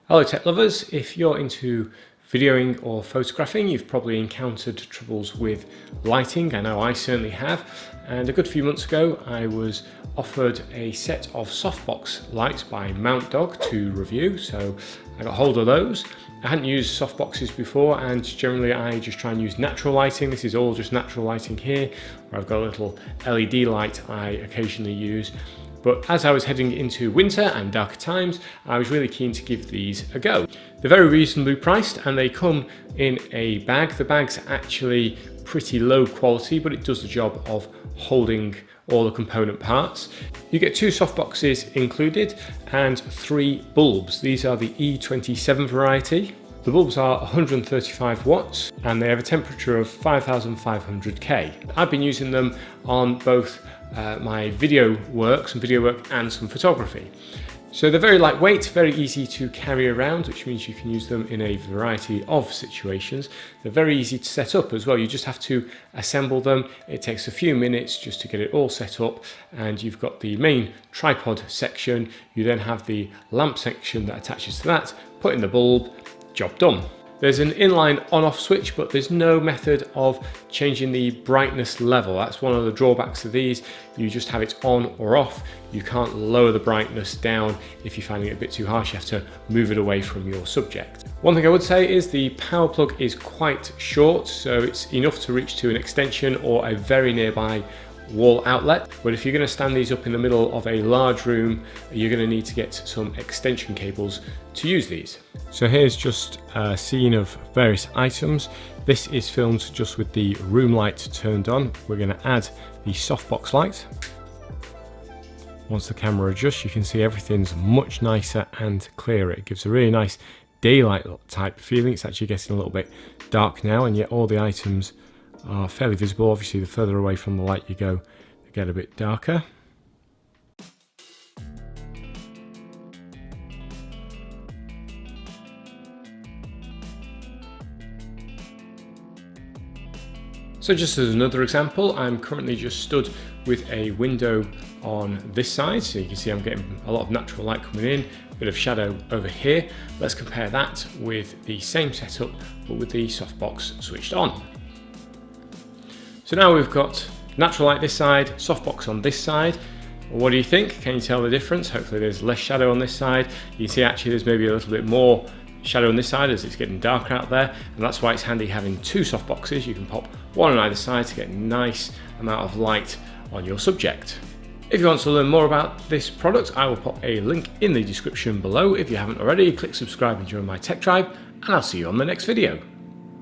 Hello tech lovers, if you're into videoing or photographing, you've probably encountered troubles with lighting. I know I certainly have, and a good few months ago I was offered a set of softbox lights by Mountdog to review, so I got hold of those. I hadn't used softboxes before, and generally I just try and use natural lighting. This is all just natural lighting here, where I've got a little LED light I occasionally use. But as I was heading into winter and darker times, I was really keen to give these a go. They're very reasonably priced and they come in a bag. The bag's actually pretty low quality, but it does the job of holding all the component parts. You get 2 softboxes included and 3 bulbs. These are the E27 variety. The bulbs are 135 watts and they have a temperature of 5500 K. I've been using them on both my video work and some photography. So they're very lightweight, very easy to carry around, which means you can use them in a variety of situations. They're very easy to set up as well. You just have to assemble them. It takes a few minutes just to get it all set up, and you've got the main tripod section. You then have the lamp section that attaches to that, put in the bulb, job done. There's an inline on-off switch, but there's no method of changing the brightness level. That's one of the drawbacks of these. You just have it on or off. You can't lower the brightness down if you're finding it a bit too harsh. You have to move it away from your subject. One thing I would say is the power plug is quite short, so it's enough to reach to an extension or a very nearby wall outlet. But if you're going to stand these up in the middle of a large room, you're going to need to get some extension cables to use these. So here's just a scene of various items. This is filmed just with the room light turned on. We're going to add the softbox light. Once the camera adjusts, you can see everything's much nicer and clearer. It gives a really nice daylight type feeling. It's actually getting a little bit dark now, and yet all the items are fairly visible. Obviously the further away from the light you go, they get a bit darker. So just as another example, I'm currently just stood with a window on this side, so you can see I'm getting a lot of natural light coming in, a bit of shadow over here. Let's compare that with the same setup but with the softbox switched on. So now we've got natural light this side, softbox on this side. What do you think? Can you tell the difference? Hopefully there's less shadow on this side. You can see actually there's maybe a little bit more shadow on this side as it's getting darker out there, and that's why it's handy having 2 softboxes. You can pop one on either side to get a nice amount of light on your subject. If you want to learn more about this product, I will pop a link in the description below. If you haven't already, click subscribe and join my tech tribe, and I'll see you on the next video.